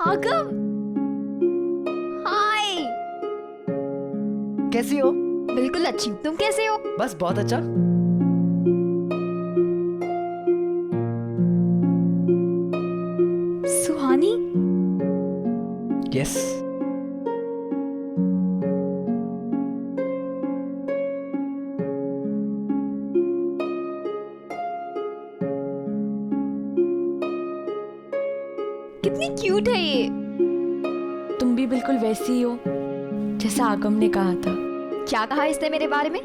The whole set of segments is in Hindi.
आगम, हाय। कैसी हो? बिल्कुल अच्छी, तुम कैसे हो? बस बहुत अच्छा। सुहानी? यस। कितनी क्यूट है ये। तुम भी बिल्कुल वैसी ही हो जैसा आगम ने कहा था, क्या कहा इसने मेरे बारे में?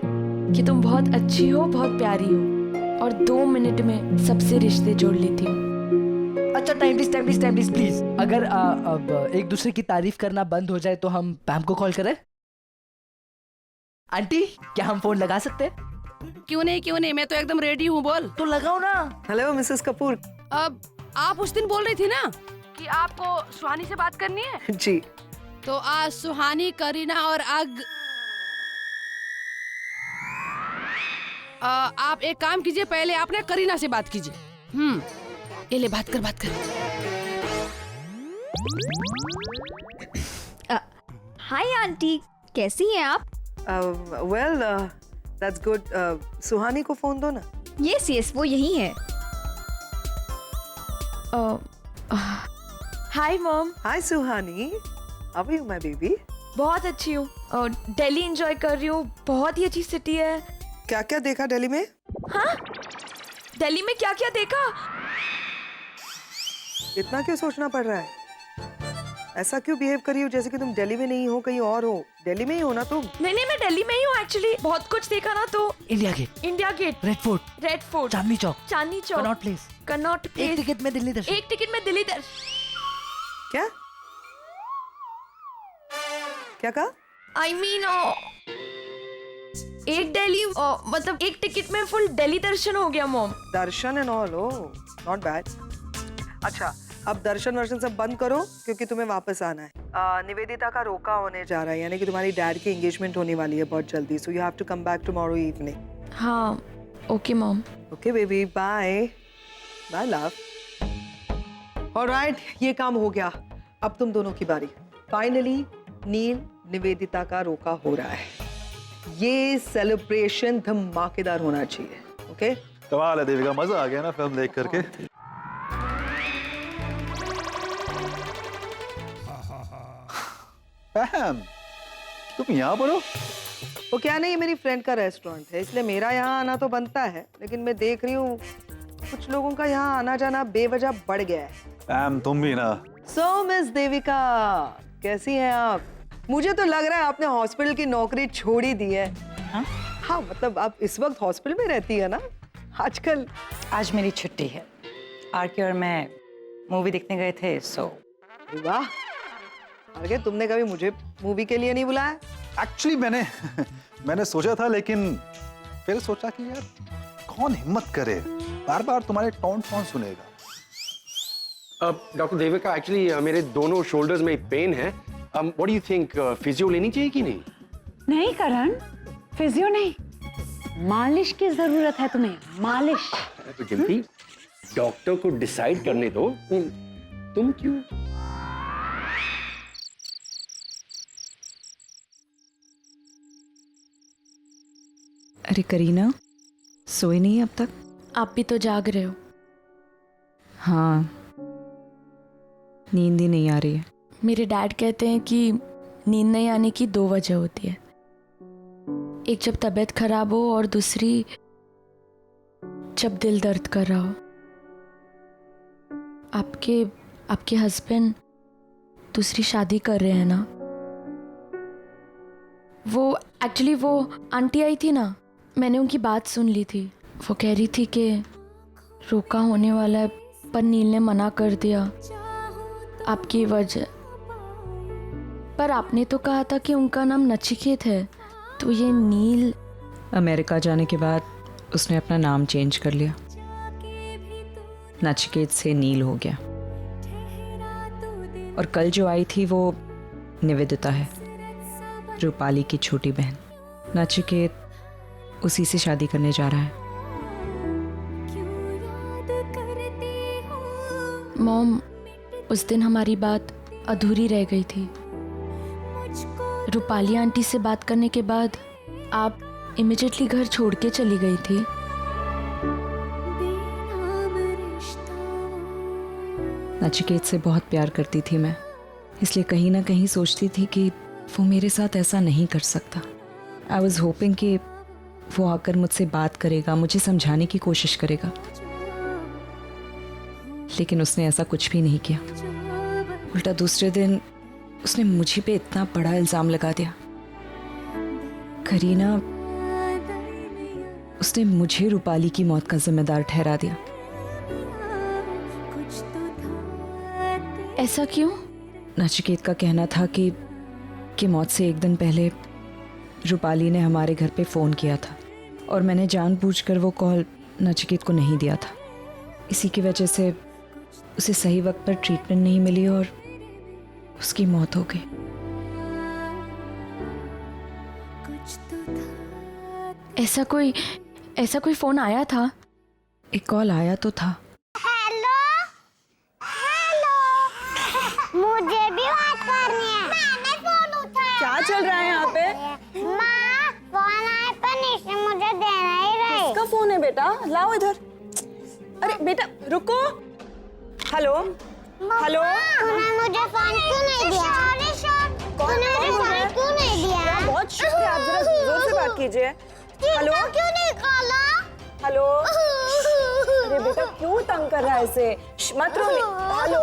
कि तुम बहुत अच्छी हो, बहुत प्यारी हो और 2 मिनट में सबसे रिश्ते जोड़ लेती हो। अच्छा टाइम प्लीज प्लीज। अगर अब एक दूसरे की तारीफ करना बंद हो जाए तो हम पैम को कॉल करें? आंटी, क्या हम फोन लगा सकते हैं? क्यों नहीं, मैं तो एकदम रेडी हूँ, बोल। तो लगाओ ना। Hello Mrs Kapoor. अब आप उस दिन बोल रही थी ना कि आपको सुहानी से बात करनी है। जी। तो आज सुहानी, करीना और आप एक काम कीजिए, पहले आपने करीना से बात कीजिए। ये ले, बात कर। हाय आंटी, कैसी हैं आप? Well that's good. सुहानी को फोन दो ना। यस वो यही है। Hi mom. Hi Suhani, how are you my baby? बहुत अच्छी हूँ, दिल्ली एंजॉय कर रही हूँ, बहुत ही अच्छी सिटी है। क्या क्या देखा दिल्ली में? हाँ, दिल्ली में क्या क्या देखा? इतना क्यों सोचना पड़ रहा है? ऐसा क्यों बिहेव कर रही हो जैसे कि तुम दिल्ली में नहीं हो, कहीं और हो? दिल्ली में ही हो ना तुम? नहीं, मैं दिल्ली में ही हूँ एक्चुअली। बहुत कुछ देखा ना। तो India gate, red fort, Chandni Chowk, Connaught place. एक टिकट में दिल्ली दर्शन। क्या क्या कहा? I mean, एक दिल्ली मतलब एक टिकट में फुल दिल्ली दर्शन हो गया mom. Darshan and all, not bad. अच्छा, अब दर्शन वर्शन सब बंद करो क्योंकि तुम्हें वापस आना है। निवेदिता का रोका होने जा रहा है, यानी कि तुम्हारी डैड की एंगेजमेंट होने वाली है बहुत जल्दी, so you have to come back tomorrow evening. हाँ, okay mom. Okay baby, bye bye love. Alright, ये काम हो गया। अब तुम दोनों की बारी। फाइनली नील निवेदिता का रोका हो रहा है। ये सेलिब्रेशन धमाकेदार होना चाहिए। ओके? कमाल है देविका, मजा आ गया ना फिल्म देख करके। पैम, तुम यहाँ पर हो? वो क्या नहीं, मेरी फ्रेंड का रेस्टोरेंट है, इसलिए मेरा यहाँ आना तो बनता है, लेकिन मैं देख रही हूँ कुछ लोगों का यहाँ आना जाना बेवजह बढ़ गया है। पैम, तुम भी ना। सो मिस देविका, कैसी हैं आप? मुझे तो लग रहा है आपने हॉस्पिटल की नौकरी छोड़ ही दी है। हाँ, मतलब आप इस वक्त हॉस्पिटल में रहती है ना आजकल? आज मेरी छुट्टी है। आरके और मैं मूवी देखने गए थे, सो। वाह, आरके, तुमने कभी मुझे मूवी के लिए नहीं बुलाया? एक्चुअली मैंने सोचा था, लेकिन फिर सोचा कि यार कौन हिम्मत करे, बार बार तुम्हारे टॉन्ट कौन सुनेगा। डॉक्टर देविका, एक्चुअली मेरे दोनों शोल्डर्स में पेन है। What do you think, physio लेनी चाहिए कि नहीं? नहीं करण, फिजियो नहीं, मालिश की जरूरत है तुम्हें, मालिश। तो जल्दी डॉक्टर को डिसाइड करने दो। तुम क्यों? अरे करीना, सोई नहीं अब तक? आप भी तो जाग रहे हो। हाँ, नींद ही नहीं आ रही है। मेरे डैड कहते हैं कि नींद नहीं आने की 2 वजह होती है, एक जब तबीयत खराब हो और दूसरी जब दिल दर्द कर रहा हो। आपके हस्बैंड दूसरी शादी कर रहे हैं ना? वो आंटी आई थी ना, मैंने उनकी बात सुन ली थी। वो कह रही थी कि रोका होने वाला है, पर नील ने मना कर दिया आपकी वजह। पर आपने तो कहा था कि उनका नाम नचिकेत है, तो ये नील। अमेरिका जाने के बाद उसने अपना नाम चेंज कर लिया, नचिकेत से नील हो गया। और कल जो आई थी वो निवेदिता है, रूपाली की छोटी बहन। नचिकेत उसी से शादी करने जा रहा है। मॉम, उस दिन हमारी बात अधूरी रह गई थी। रूपाली आंटी से बात करने के बाद आप इमिडिएटली घर छोड़ के चली गई थी। नचिकेत से बहुत प्यार करती थी मैं, इसलिए कहीं ना कहीं सोचती थी कि वो मेरे साथ ऐसा नहीं कर सकता। आई वॉज होपिंग कि वो आकर मुझसे बात करेगा, मुझे समझाने की कोशिश करेगा, लेकिन उसने ऐसा कुछ भी नहीं किया। उल्टा दूसरे दिन उसने मुझे पे इतना बड़ा इल्जाम लगा दिया। करीना, उसने मुझे रूपाली की मौत का जिम्मेदार ठहरा दिया। ऐसा क्यों? नचिकेत का कहना था कि मौत से एक दिन पहले रूपाली ने हमारे घर पे फ़ोन किया था और मैंने जानबूझकर वो कॉल नचिकेत को नहीं दिया था। इसी की वजह से उसे सही वक्त पर ट्रीटमेंट नहीं मिली और उसकी मौत हो गई। ऐसा कोई फोन आया था? एक कॉल आया तो था। हेलो हेलो, मुझे भी बात करनी है। मैंने फोन उठाया। क्या चल रहा है यहाँ पे? माँ, फोन आया पर निशा मुझे देना ही रही। किसका फोन है बेटा? लाओ इधर। अरे बेटा रुको। हेलो हेलो, तूने मुझे फोन क्यों नहीं दिया? तूने मुझे फोन क्यों नहीं दिया? बहुत शुक्र है, आप जरा जोर से बात कीजिए। हेलो, क्यों नहीं खोला? हेलो। अरे बेटा क्यों तंग कर रहा है इसे? मत रो। हेलो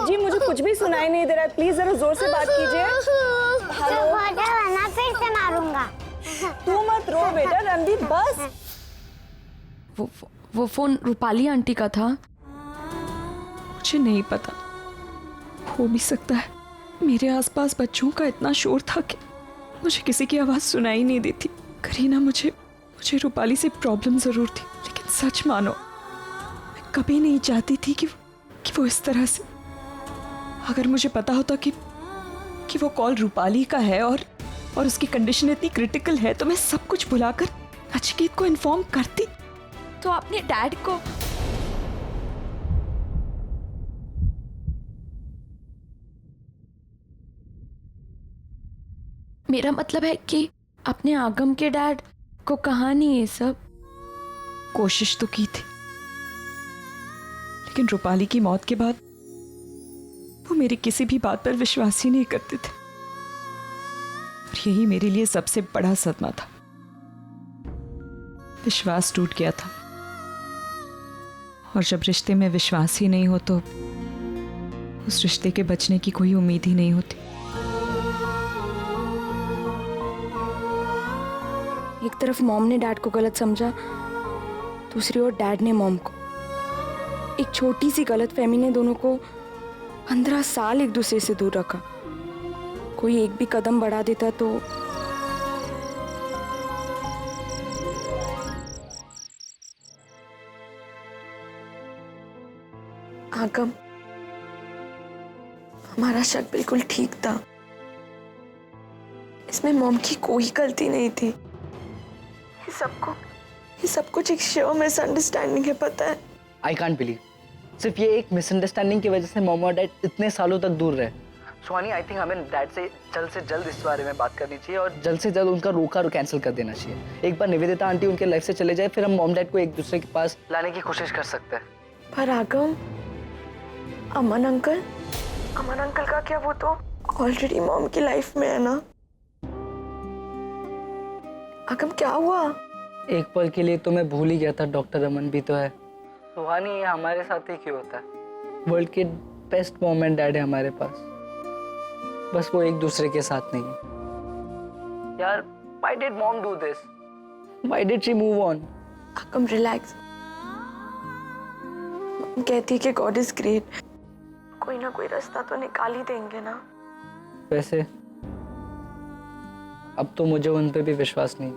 जी, मुझे कुछ भी सुनाई नहीं दे रहा है, प्लीज जरा जोर से बात कीजिए। हेलो, वरना फिर से मारूंगा। तू मत रो बेटा। रणदीप बस। वो फोन रूपाली आंटी का था। मुझे नहीं पता, हो भी सकता है। मेरे आसपास बच्चों का इतना शोर था कि मुझे किसी की आवाज़ सुनाई नहीं देती। करीना, मुझे रूपाली से प्रॉब्लम ज़रूर थी, लेकिन सच मानो मैं कभी नहीं चाहती थी कि वो इस तरह से। अगर मुझे पता होता कि वो कॉल रूपाली का है और उसकी कंडीशन इतनी क्रिटिकल है, तो मैं सब कुछ भुलाकर नचिकेत को इन्फॉर्म करती। तो आपने डैड को? मेरा मतलब है कि अपने आगम के डैड को कहा नहीं ये सब? कोशिश तो की थी, लेकिन रूपाली की मौत के बाद वो मेरी किसी भी बात पर विश्वास ही नहीं करते थे और यही मेरे लिए सबसे बड़ा सदमा था। विश्वास टूट गया था और जब रिश्ते में विश्वास ही नहीं हो तो उस रिश्ते के बचने की कोई उम्मीद ही नहीं होती। एक तरफ मॉम ने डैड को गलत समझा, दूसरी ओर डैड ने मॉम को। एक छोटी सी गलतफहमी ने दोनों को 15 साल एक दूसरे से दूर रखा। कोई एक भी कदम बढ़ा देता तो आगम, हमारा शक बिल्कुल ठीक था। इसमें मॉम की कोई गलती नहीं थी। ये सब कुछ एक श्योर मिसअंडरस्टैंडिंग है, पता है? आई कांट बिलीव सिर्फ ये एक मिसअंडरस्टैंडिंग की वजह से मॉम और डैड इतने सालों तक दूर रहे। सुहानी, आई थिंक हमें डैड से जल्द इस बारे में बात करनी चाहिए और जल्द से जल्द उनका रोका कैंसिल कर देना चाहिए। एक बार निवेदिता आंटी उनके लाइफ से चले जाए, फिर हम मॉम डैड को एक दूसरे के पास लाने की कोशिश कर सकते हैं। पर आगम, अमन अंकल का क्या? वो तो ऑलरेडी मॉम की लाइफ में है ना। आगम, क्या हुआ? एक पल के लिए तो मैं भूल ही गया था डॉक्टर अमन भी तो है। सुहानी, ये हमारे साथ ही क्यों होता है? वर्ल्ड के बेस्ट मॉम एंड डैड है हमारे पास, बस वो एक दूसरे के साथ नहीं है। यार, why did mom do this? Why did she move on? आगम, रिलैक्स। मॉम कहती है कि गॉड इज ग्रेट, कोई ना कोई रास्ता तो निकाल ही देंगे ना। वैसे अब तो मुझे उन पे भी विश्वास नहीं।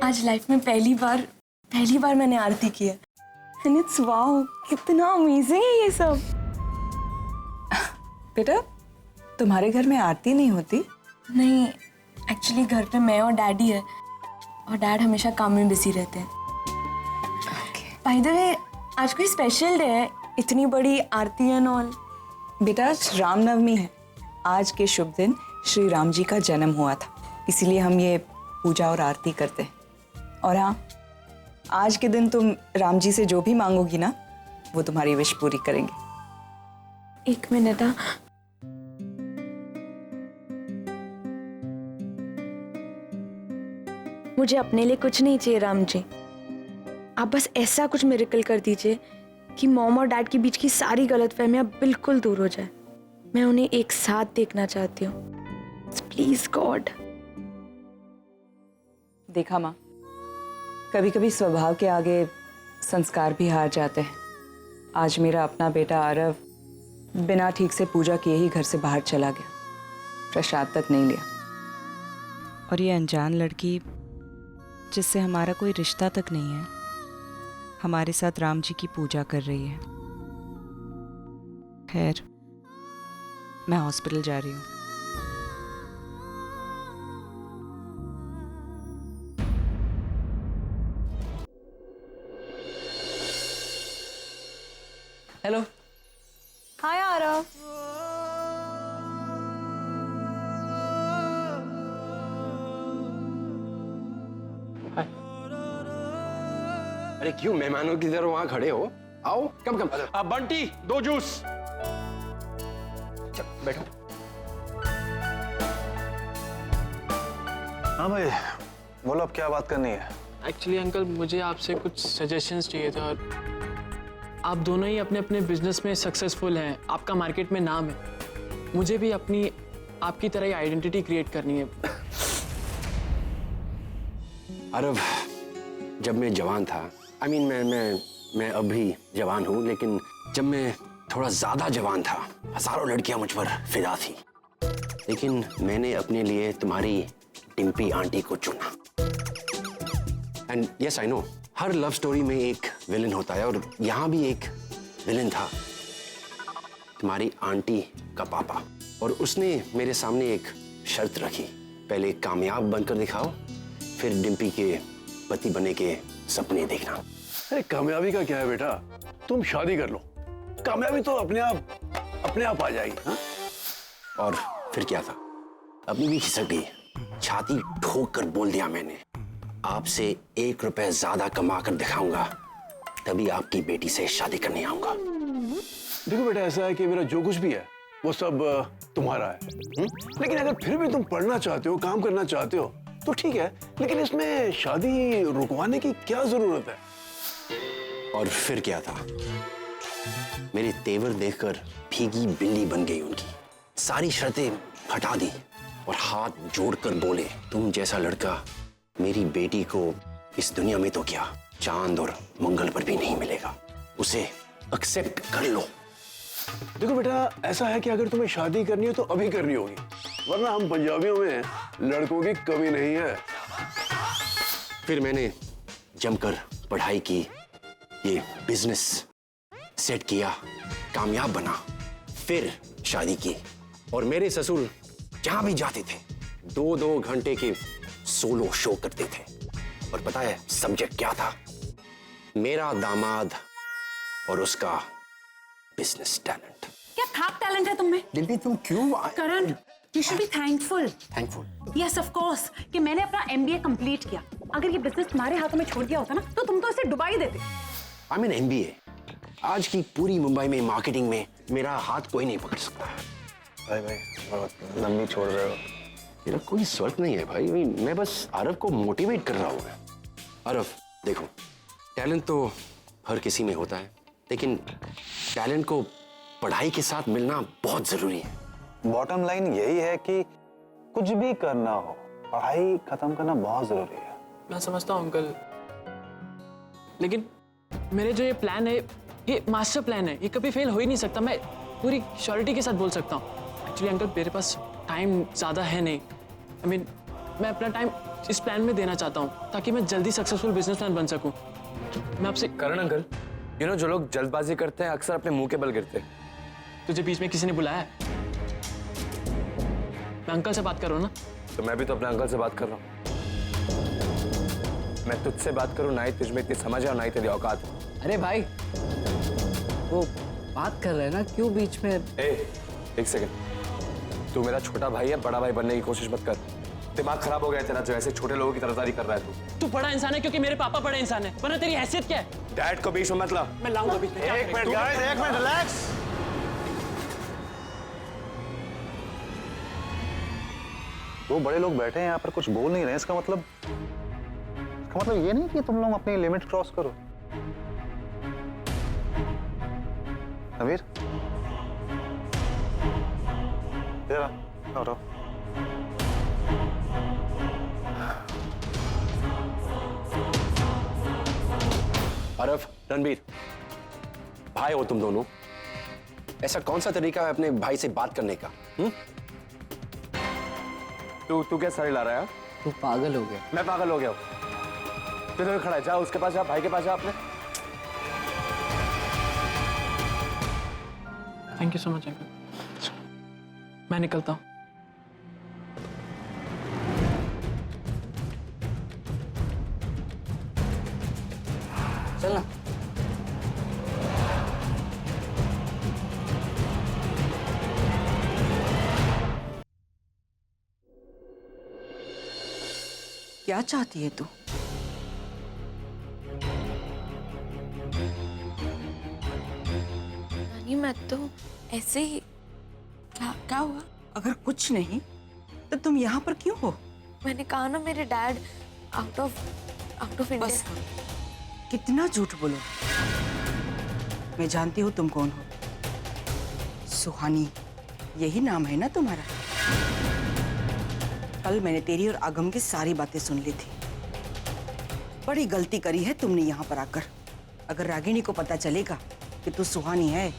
आज लाइफ में पहली बार मैंने आरती की है। एंड इट्स वाओ, कितना अमेजिंग है ये सब। बेटा तुम्हारे घर में आरती नहीं होती? नहीं, एक्चुअली घर पे मैं और डैडी है और डैड हमेशा काम में बिजी रहते हैं। बाय द वे, आज कोई स्पेशल डे है, इतनी बड़ी आरती एंड ऑल। बेटा आज रामनवमी है। आज के शुभ दिन श्री राम जी का जन्म हुआ था, इसीलिए हम ये पूजा और आरती करते हैं। और हाँ, आज के दिन तुम राम जी से जो भी मांगोगी ना, वो तुम्हारी विश पूरी करेंगे। एक मिनट। मुझे अपने लिए कुछ नहीं चाहिए राम जी, आप बस ऐसा कुछ मिरेकल कर दीजिए कि मॉम और डैड के बीच की सारी गलतफहमियां बिल्कुल दूर हो जाए। मैं उन्हें एक साथ देखना चाहती हूँ, प्लीज गॉड। देखा माँ, कभी कभी स्वभाव के आगे संस्कार भी हार जाते हैं। आज मेरा अपना बेटा आरव बिना ठीक से पूजा किए ही घर से बाहर चला गया, प्रसाद तक नहीं लिया। और ये अनजान लड़की जिससे हमारा कोई रिश्ता तक नहीं है, हमारे साथ राम जी की पूजा कर रही है। खैर, मैं हॉस्पिटल जा रही हूँ। हेलो। हाय आरव। अरे क्यों मेहमानों की तरह वहां खड़े हो? आओ, कम बंटी 2 जूस। चल बैठो। हाँ भाई बोलो, अब क्या बात करनी है? एक्चुअली अंकल, मुझे आपसे कुछ सजेशंस चाहिए थे। और आप दोनों ही अपने अपने बिजनेस में सक्सेसफुल हैं, आपका मार्केट में नाम है। मुझे भी आपकी तरह ही आइडेंटिटी क्रिएट करनी है। अरब, जब मैं जवान था, मैं अभी जवान हूँ, लेकिन जब मैं थोड़ा ज्यादा जवान था, हजारों लड़कियां मुझ पर फिदा थी। लेकिन मैंने अपने लिए तुम्हारी डिम्पी आंटी को चुना। And yes I know, her love story में एक विलन होता है, और यहाँ भी एक विलन था, तुम्हारी आंटी का पापा। और उसने मेरे सामने एक शर्त रखी, पहले कामयाब बनकर दिखाओ, फिर डिम्पी के पति बने के सपने देखना। अरे कामयाबी का क्या है बेटा, तुम शादी कर लो, कामयाबी तो अपने आप आ जाएगी। हाँ? और फिर क्या था, अभी भी खिसक गई, छाती ठोक कर बोल दिया मैंने, आपसे 1 रुपए ज्यादा कमा कर दिखाऊंगा, तभी आपकी बेटी से शादी करने आऊंगा। देखो बेटा, ऐसा है कि मेरा जो कुछ भी है वो सब तुम्हारा है। लेकिन अगर फिर भी तुम पढ़ना चाहते हो, काम करना चाहते हो, तो ठीक है, लेकिन इसमें शादी रुकवाने की क्या जरूरत है? और फिर क्या था, मेरे तेवर देखकर भीगी बिल्ली बन गई उनकी, सारी शर्तें हटा दी और हाथ जोड़कर बोले, तुम जैसा लड़का मेरी बेटी को इस दुनिया में तो क्या, चांद और मंगल पर भी नहीं मिलेगा, उसे एक्सेप्ट कर लो। देखो बेटा, ऐसा है कि अगर तुम्हें शादी करनी है तो अभी करनी होगी, वरना हम पंजाबियों में लड़कों की कमी नहीं है। फिर मैंने जमकर पढ़ाई की, ये बिजनेस सेट किया, कामयाब बना, फिर शादी की। और मेरे ससुर जहां भी जाते थे 2-2 घंटे के सोलो शो करते थे। और पता है सब्जेक्ट क्या था? मेरा दामाद और उसका बिजनेस टैलेंट। क्या खाक टैलेंट है तुम में? डिम्पी तुम क्यों? करण, you should be thankful. Thankful? Yes, of course, कि मैंने अपना MBA कंप्लीट किया। अगर ये बिजनेस तुम्हारे हाथों में छोड़ दिया होता ना, तो तुम तो इसे डुबा ही देते। I mean MBA। आज की पूरी मुंबई में मार्केटिंग में मेरा हाथ कोई नहीं पकड़ सकता। भाई लंबी छोड़ रहे हो। मेरा कोई स्वार्थ नहीं है भाई, मैं बस आरव को मोटिवेट कर रहा हूँ। आरव देखो, टैलेंट तो हर किसी में होता है, लेकिन टैलेंट को पढ़ाई के साथ मिलना बहुत जरूरी है। बॉटम लाइन यही है कि कुछ भी करना हो, पढ़ाई खत्म करना बहुत जरूरी है। मैं समझता हूँ अंकल, लेकिन मेरे जो ये प्लान है, ये मास्टर प्लान है, ये कभी फेल हो ही नहीं सकता। मैं पूरी श्योरिटी के साथ बोल सकता हूँ। एक्चुअली अंकल, मेरे पास टाइम ज़्यादा है नहीं। I mean, मैं अपना टाइम इस प्लान में देना चाहता हूँ ताकि मैं जल्दी सक्सेसफुल बिजनेसमैन बन सकूँ। मैं आपसे करण अंकल, जो लोग जल्दबाजी करते हैं अक्सर अपने मुंह के बल गिरते हैं। तुझे बीच में किसी ने बुलाया है? मैं अंकल से बात कर रहा हूँ ना। तो मैं भी तो अपने अंकल से बात कर रहा हूँ। मैं तुझसे बात करूँ, ना ही तुझमें इतनी समझ है और ना ही तेरी औकात। अरे भाई, वो बात कर रहे हैं ना, क्यों बीच में? एक सेकंड, तू मेरा छोटा भाई है, बड़ा भाई बनने की कोशिश मत कर। दिमाग खराब हो गया तेरा, जो ऐसे छोटे लोगों की तरफदारी कर रहा है तू बड़ा इंसान है क्योंकि मेरे पापा बड़े इंसान है, वरना तेरी हैसियत क्या है? डैड को बीच में मत ला। मैं लाऊंगा बीच में। एक मिनट गाइस, एक मिनट रिलैक्स। दो बड़े लोग बैठे हैं यहाँ पर, कुछ बोल नहीं रहे हैं, इसका मतलब ये नहीं कि तुम लोग अपनी लिमिट क्रॉस करो। नवीर, इधर आओ। आरव, रणबीर, भाई हो तुम दोनों। ऐसा कौन सा तरीका है अपने भाई से बात करने का? तू क्या साड़ी ला रहा है? तू पागल हो गया। मैं पागल हो गया हूँ? तो खड़ा है, जा उसके पास, जा भाई के पास, जा अपने। Thank you so much uncle. मैं निकलता हूँ। चलना। क्या चाहती है तू? नानी मैं तो ऐसे ही। क्या हुआ? अगर कुछ नहीं तो तुम यहाँ पर क्यों हो? मैंने कहा ना मेरे डैड आउट ऑफ इंडिया। बस, कितना झूठ बोलो। मैं जानती हूँ तुम कौन हो। सुहानी, यही नाम है ना तुम्हारा? कल मैंने तेरी और आगम की सारी बातें सुन ली थी। बड़ी गलती करी है तुमने यहाँ पर आकर। अगर रागिनी को पता चलेगा कि तू सुहानी है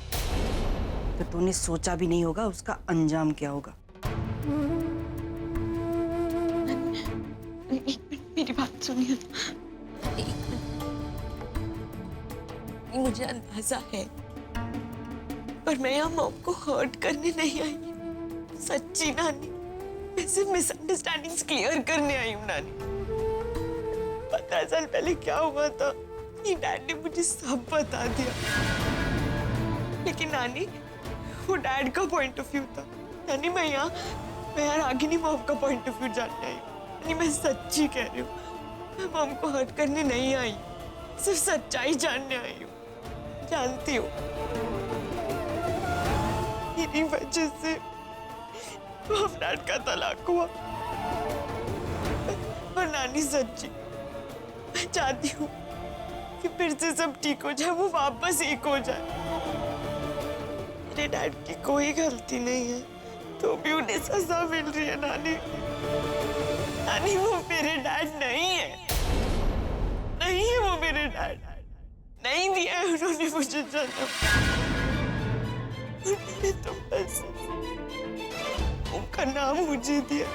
तो तूने सोचा भी नहीं होगा उसका अंजाम क्या होगा। एक मिनट मेरी बात सुनिए। मुझे अंदाजा है, पर मैं यहाँ मॉम को हर्ट करने नहीं आई। सच्ची नानी, मैं सिर्फ मिसअंडरस्टैंडिंग्स क्लियर करने आई हूँ नानी। 15 साल पहले क्या हुआ था ये डैड ने मुझे सब बता दिया। लेकिन नानी, वो डैड का पॉइंट ऑफ व्यू था। नानी मैं यहाँ रागिनी मॉम का पॉइंट ऑफ व्यू जानने आई हूँ। नानी मैं सच्ची कह रही हूँ, मैं मॉम को हर्ट करने नहीं आई, सिर्फ सच्चाई जानने आई हूँ। जानती हूँ मेरी वजह से मॉम डैड का तलाक हुआ। और नानी सच्ची, मैं चाहती हूँ कि फिर से सब ठीक हो जाए, वो वापस एक हो जाए। मेरे डैड की कोई गलती नहीं है तो भी उन्हें सजा मिल रही है नानी। नानी वो मेरे डैड नहीं है, नहीं है वो मेरे डैड। नहीं दिया है उन्होंने मुझे जन्म। उन्होंने तो बस उनका नाम मुझे दिया।